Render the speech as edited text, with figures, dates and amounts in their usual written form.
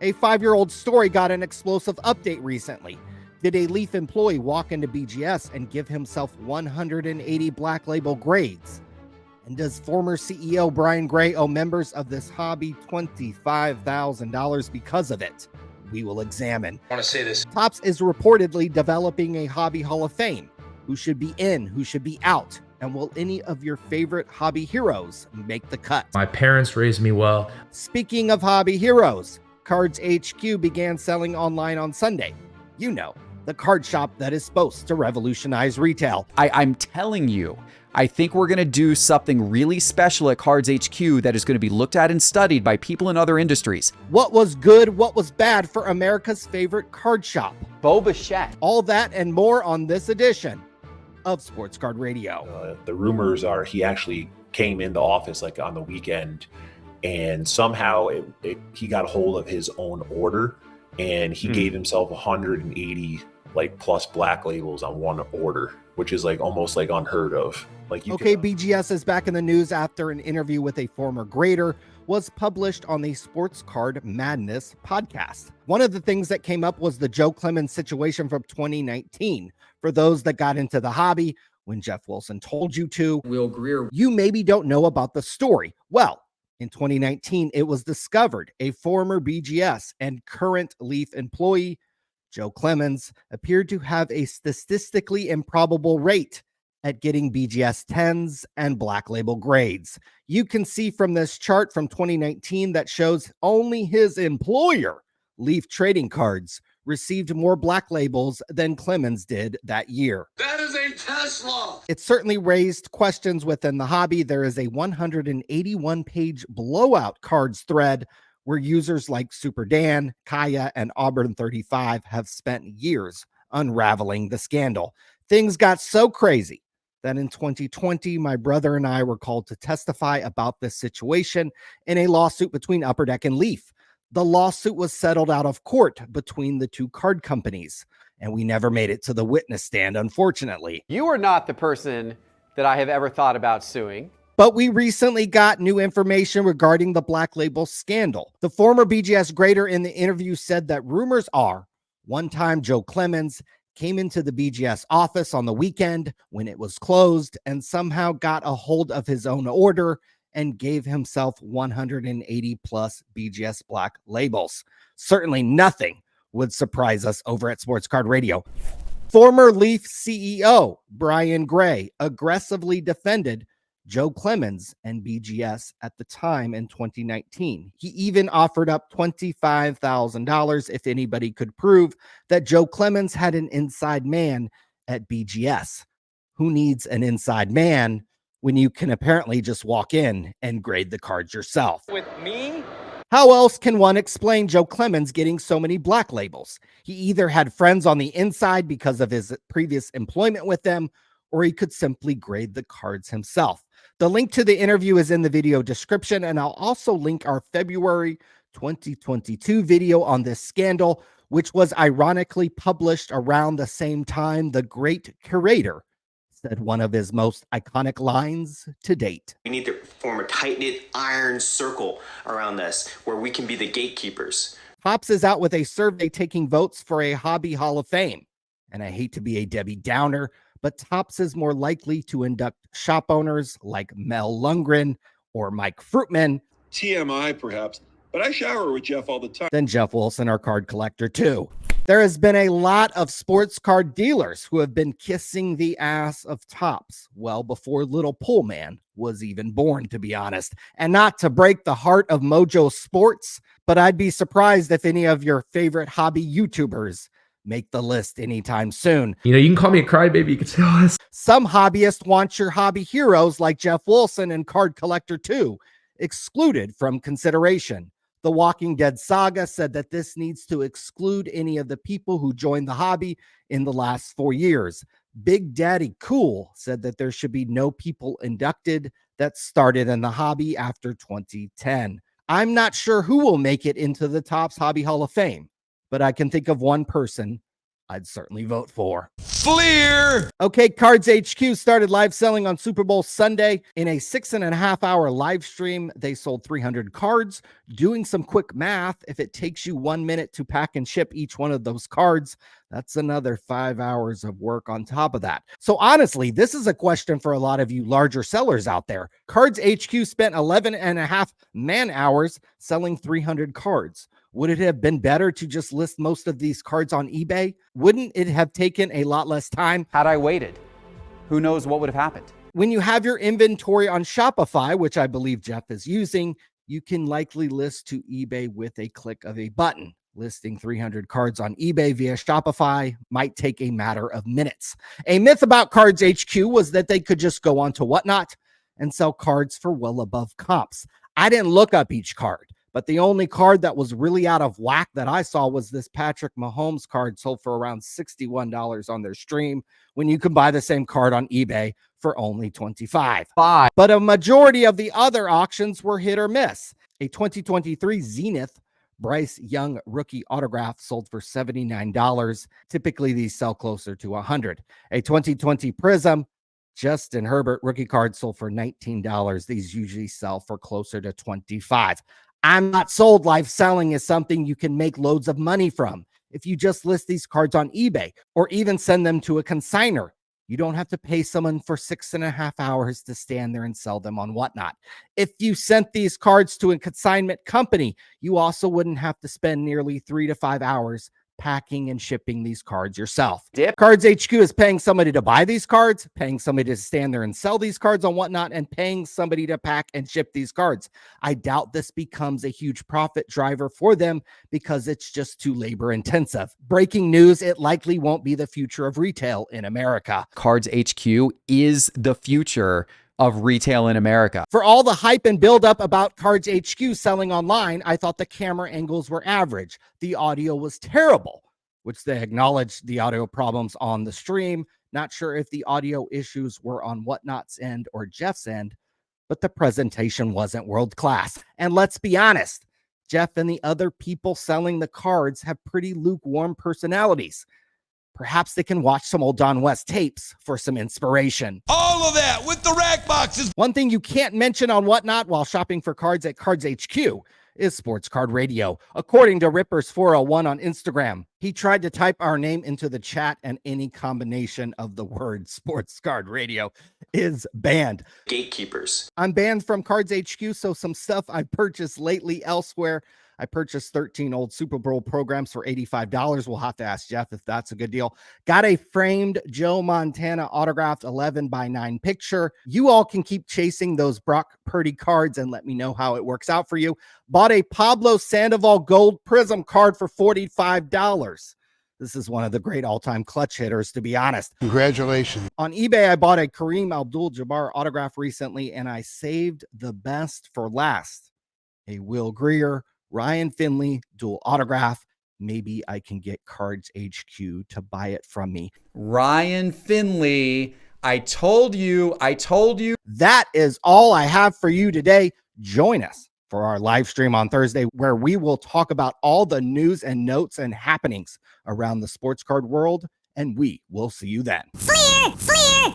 A 5-year-old story got an explosive update recently. Did a Leaf employee walk into BGS and give himself 180 Black Label grades? And does former CEO Brian Gray owe members of this hobby $25,000 because of it? We will examine. I want to say this. Topps is reportedly developing a Hobby Hall of Fame. Who should be in? Who should be out? And will any of your favorite hobby heroes make the cut? My parents raised me well. Speaking of hobby heroes, CardsHQ began selling online on Sunday. You know, the card shop that is supposed to revolutionize retail. I'm telling you, I think we're going to do something really special at CardsHQ that is going to be looked at and studied by people in other industries. What was good, what was bad for America's favorite card shop? Boba Fett. All that and more on this edition of Sports Card Radio. The rumors are he actually came in the office like on the weekend, and somehow he got a hold of his own order, and he gave himself 180 like plus Black Labels on one order, which is like almost like unheard of. Like BGS is back in the news after an interview with a former grader was published on the Sports Card Madness podcast. One of the things that came up was the Joe Clemens situation from 2019. For those that got into the hobby when Jeff Wilson told you to, Will Greer. You maybe don't know about the story. Well, in 2019, it was discovered a former BGS and current Leaf employee, Joe Clemens, appeared to have a statistically improbable rate at getting BGS 10s and Black Label grades. You can see from this chart from 2019 that shows only his employer, Leaf Trading Cards, received more Black Labels than Clemens did that year. That is a Tesla. It certainly raised questions within the hobby. There is a 181-page blowout cards thread where users like Super Dan, Kaya, and Auburn 35 have spent years unraveling the scandal. Things got so crazy that in 2020, my brother and I were called to testify about this situation in a lawsuit between Upper Deck and Leaf. The lawsuit was settled out of court between the two card companies, and we never made it to the witness stand, unfortunately. You are not the person that I have ever thought about suing. But we recently got new information regarding the Black Label scandal. The former BGS grader in the interview said that rumors are one time Joe Clemens came into the BGS office on the weekend when it was closed and somehow got a hold of his own order and gave himself 180 plus BGS Black Labels. Certainly nothing would surprise us over at Sports Card Radio. Former Leaf CEO Brian Gray aggressively defended Joe Clemens and BGS at the time in 2019. He even offered up $25,000 if anybody could prove that Joe Clemens had an inside man at BGS. Who needs an inside man when you can apparently just walk in and grade the cards yourself? With me? How else can one explain Joe Clemens getting so many Black Labels? He either had friends on the inside because of his previous employment with them, or he could simply grade the cards himself. The link to the interview is in the video description, and I'll also link our February 2022 video on this scandal, which was ironically published around the same time the great curator said one of his most iconic lines to date. We need to form a tight-knit iron circle around this where we can be the gatekeepers. Topps is out with a survey taking votes for a Hobby Hall of Fame. And I hate to be a Debbie Downer, but Topps is more likely to induct shop owners like Mel Lundgren or Mike Fruitman. TMI, perhaps, but I shower with Jeff all the time. Than Jeff Wilson, our card collector, too. There has been a lot of sports card dealers who have been kissing the ass of Topps well before Little Pullman was even born, to be honest. And not to break the heart of Mojo Sports, but I'd be surprised if any of your favorite hobby YouTubers make the list anytime soon. You know, you can call me a crybaby. You can say all this. Some hobbyists want your hobby heroes like Jeff Wilson and Card Collector 2 excluded from consideration. The Walking Dead saga said that this needs to exclude any of the people who joined the hobby in the last 4 years. Big Daddy Cool said that there should be no people inducted that started in the hobby after 2010. I'm not sure who will make it into the Topps Hobby Hall of Fame, but I can think of one person I'd certainly vote for. Fleer! Okay, CardsHQ started live selling on Super Bowl Sunday. In a 6.5-hour live stream, they sold 300 cards. Doing some quick math, if it takes you 1 minute to pack and ship each one of those cards, that's another 5 hours of work on top of that. So honestly, this is a question for a lot of you larger sellers out there. CardsHQ spent 11.5 man hours selling 300 cards. Would it have been better to just list most of these cards on eBay? Wouldn't it have taken a lot less time? Had I waited, who knows what would have happened? When you have your inventory on Shopify, which I believe Jeff is using, you can likely list to eBay with a click of a button. Listing 300 cards on eBay via Shopify might take a matter of minutes. A myth about CardsHQ was that they could just go onto Whatnot and sell cards for well above comps. I didn't look up each card, but the only card that was really out of whack that I saw was this Patrick Mahomes card, sold for around $61 on their stream, when you can buy the same card on eBay for only $25. But a majority of the other auctions were hit or miss. A 2023 Zenith Bryce Young rookie autograph sold for $79. Typically, these sell closer to $100. A 2020 Prism Justin Herbert rookie card sold for $19. These usually sell for closer to $25. I'm not sold live selling is something you can make loads of money from. If you just list these cards on eBay or even send them to a consignor, you don't have to pay someone for 6.5 hours to stand there and sell them on Whatnot. If you sent these cards to a consignment company, you also wouldn't have to spend nearly 3 to 5 hours packing and shipping these cards yourself. CardsHQ is paying somebody to buy these cards, paying somebody to stand there and sell these cards on Whatnot, and paying somebody to pack and ship these cards. I doubt this becomes a huge profit driver for them because it's just too labor intensive. Breaking news, it likely won't be the future of retail in America. CardsHQ is the future of retail in America. For all the hype and buildup about CardsHQ selling online, I thought the camera angles were average. The audio was terrible, which they acknowledged the audio problems on the stream. Not sure if the audio issues were on Whatnot's end or Jeff's end, but the presentation wasn't world class. And let's be honest, Jeff and the other people selling the cards have pretty lukewarm personalities. Perhaps they can watch some old Don West tapes for some inspiration. All of that with the rack boxes. One thing you can't mention on Whatnot while shopping for cards at CardsHQ is Sports Card Radio. According to Rippers401 on Instagram, he tried to type our name into the chat and any combination of the word Sports Card Radio is banned. Gatekeepers. I'm banned from CardsHQ, so some stuff I purchased lately elsewhere. I purchased 13 old Super Bowl programs for $85. We'll have to ask Jeff if that's a good deal. Got a framed Joe Montana autographed 11:9 picture. You all can keep chasing those Brock Purdy cards and let me know how it works out for you. Bought a Pablo Sandoval gold prism card for $45. This is one of the great all-time clutch hitters, to be honest. Congratulations. On eBay, I bought a Kareem Abdul-Jabbar autograph recently, and I saved the best for last. A Will Greer Ryan Finley dual autograph. Maybe I can get CardsHQ to buy it from me. Ryan Finley, I told you. That is all I have for you today. Join us for our live stream on Thursday, where we will talk about all the news and notes and happenings around the sports card world, and we will see you then. Fleer!